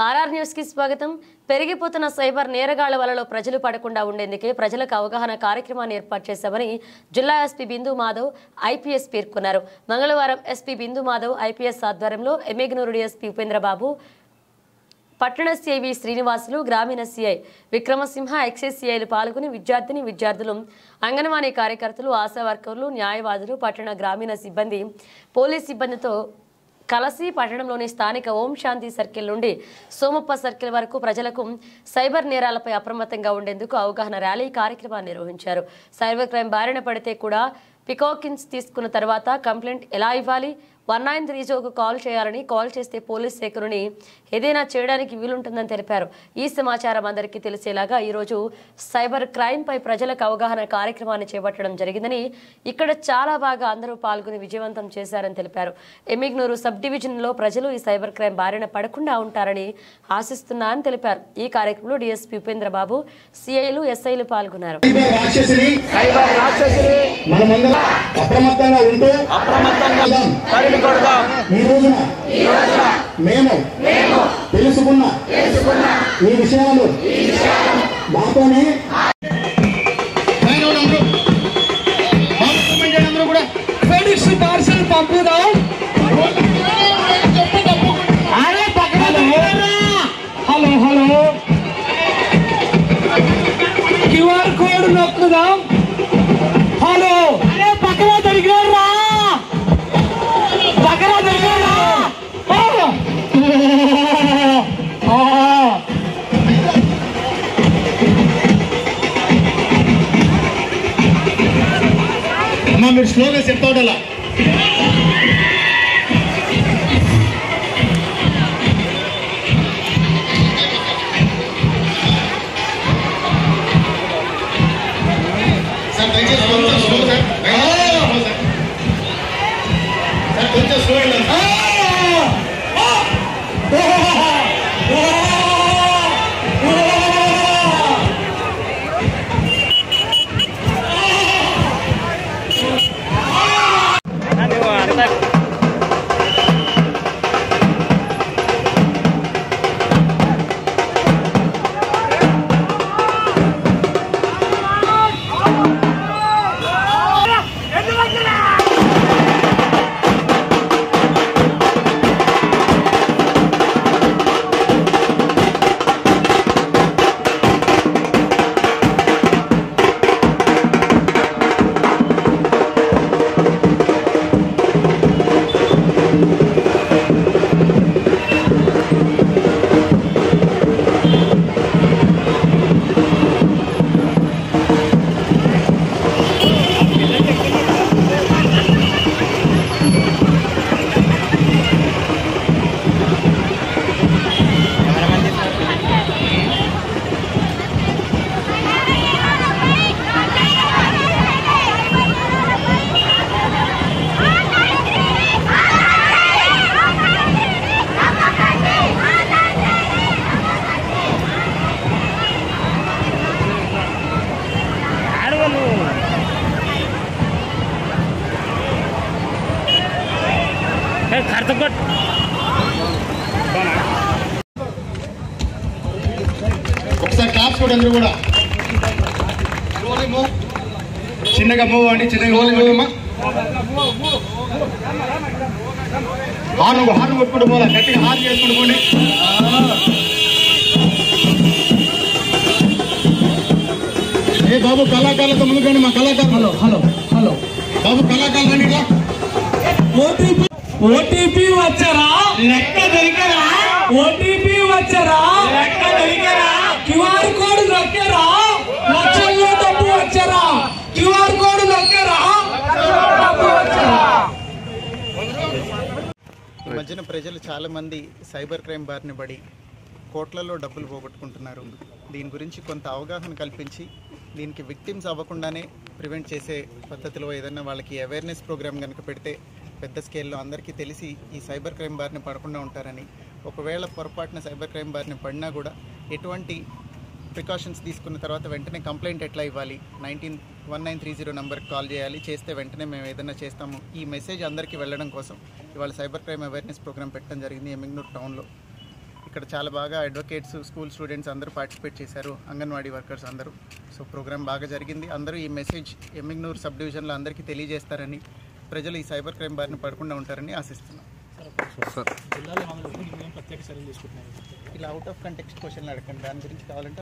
RR news కి స్వాగతం. పెరిగిపోతున్న సైబర్ నేరగాళ్ల వలలో ప్రజలు పడకుండా ఉండేందుకే ప్రజలకు అవగాహన కార్యక్రమాన్ని ఏర్పాటు చేశామని జిల్లా ఎస్పీ బిందు మాధవ్ ఐపీఎస్ పేర్కొన్నారు. మంగళవారం ఎస్పీ బిందు మాధవ్ ఐపీఎస్ ఆధ్వర్యంలో ఎమ్మెగ్నూరు డీఎస్పీ ఉపేంద్రబాబు, పట్టణ సిఐ వి శ్రీనివాసులు, గ్రామీణ సిఐ విక్రమసింహ, ఎక్సైజ్ సిఐలు పాల్గొని విద్యార్థులు, అంగన్వాడీ కార్యకర్తలు, ఆశా వర్కర్లు, న్యాయవాదులు, పట్టణ గ్రామీణ సిబ్బంది, పోలీస్ సిబ్బందితో కలసి పట్టణంలోని స్థానిక ఓం శాంతి సర్కిల్ నుండి సోమప్ప సర్కిల్ వరకు ప్రజలకు సైబర్ నేరాలపై అప్రమత్తంగా ఉండేందుకు అవగాహన ర్యాలీ కార్యక్రమాన్ని నిర్వహించారు. సైబర్ క్రైమ్ బారిన పడితే కూడా పికాకిన్స్ తీసుకున్న తర్వాత కంప్లైంట్ ఎలా ఇవ్వాలి, 1930కు కాల్ చేయాలని, కాల్ చేస్తే పోలీస్ శాఖని ఏదైనా చేయడానికి వీలుంటుందని తెలిపారు. ఈ సమాచారం అందరికీ తెలిసేలాగా ఈరోజు సైబర్ క్రైమ్ పై ప్రజలకు అవగాహన కార్యక్రమాన్ని చేపట్టడం జరిగిందని, ఇక్కడ చాలా బాగా అందరూ పాల్గొని విజయవంతం చేశారని తెలిపారు. ఎమ్మెగ్నూరు సబ్ డివిజన్లో ప్రజలు ఈ సైబర్ క్రైమ్ బారిన పడకుండా ఉంటారని ఆశిస్తున్నా అని తెలిపారు. ఈ కార్యక్రమంలో డీఎస్పీ ఉపేంద్రబాబు, సిఐలు, ఎస్ఐలు పాల్గొన్నారు. ఈ రోజున మేము తెలుసుకున్న ఈ విషయాలు మాతోనే కూడా పార్సల్ పంపుదాం. హలో హలో క్యూఆర్ కోడ్ నొక్కుదాం. హలో పక్కన దొరికారా? అమ్మా మీరు స్లోగా చెప్తా ఉండాలా. సార్ దయచేసి కొంచెం స్లో సార్ కొంచెం స్లో ఒకసారి క్లాప్స్ కూడా అందరూ కూడా చిన్నగా మూవ్ అండి. చిన్నగా హార్న్ కొట్టుకుంటూ పోలా, గట్టిగా హార్న్ చేసుకుంటూ పోండి. ఏ బాబు కళాకారులతో ముందుకండి. మా కళాకారులు హలో హలో బాబు కళాకారులు రండి. ఓటీపీ వచ్చారా? లెక్క దొరికరా? ఓటీపీ వచ్చారా? లెక్క దొరికరా? QR code నొక్కారా? లక్షల్లో డబ్బు వచ్చారా? క్యూఆర్ కోడ్ నొక్కారా? డబ్బు వచ్చారా? ఈ మధ్యన ప్రజలు చాలామంది సైబర్ క్రైమ్ బారిన పడి కోట్లలో డబ్బులు పోగొట్టుకుంటున్నారు. దీని గురించి కొంత అవగాహన కల్పించి దీనికి విక్టిమ్స్ అవ్వకుండానే ప్రివెంట్ చేసే పద్ధతిలో ఏదైనా వాళ్ళకి అవేర్నెస్ ప్రోగ్రామ్ కనుక పెడితే పెద్ద స్కేల్లో అందరికీ తెలిసి ఈ సైబర్ క్రైమ్ బారిన పడకుండా ఉంటారని, ఒకవేళ పొరపాటున సైబర్ క్రైమ్ బారిన పడినా కూడా ఎటువంటి ప్రికాషన్స్ తీసుకున్న తర్వాత వెంటనే కంప్లైంట్ ఎట్లా ఇవ్వాలి, 1930 నంబర్కి కాల్ చేయాలి, చేస్తే వెంటనే మేము ఏదైనా చేస్తాము. ఈ మెసేజ్ అందరికీ వెళ్ళడం కోసం ఇవాళ సైబర్ క్రైమ్ అవేర్నెస్ ప్రోగ్రామ్ పెట్టడం జరిగింది ఎమ్మెగ్నూరు టౌన్లో. ఇక్కడ చాలా బాగా అడ్వకేట్స్, స్కూల్ స్టూడెంట్స్ అందరూ పార్టిసిపేట్ చేశారు, అంగన్వాడీ వర్కర్స్ అందరూ. సో ప్రోగ్రామ్ బాగా జరిగింది. అందరూ ఈ మెసేజ్ ఎమ్మిగ్నూరు సబ్ డివిజన్లో అందరికీ తెలియజేస్తారని, ప్రజలు ఈ సైబర్ క్రైమ్ బారిన పడకుండా ఉంటారని ఆశిస్తున్నాం. ఇలా అవుట్ ఆఫ్ కంటెక్స్ట్ క్వశ్చన్లు అడగండి, దాని గురించి కావాలంటే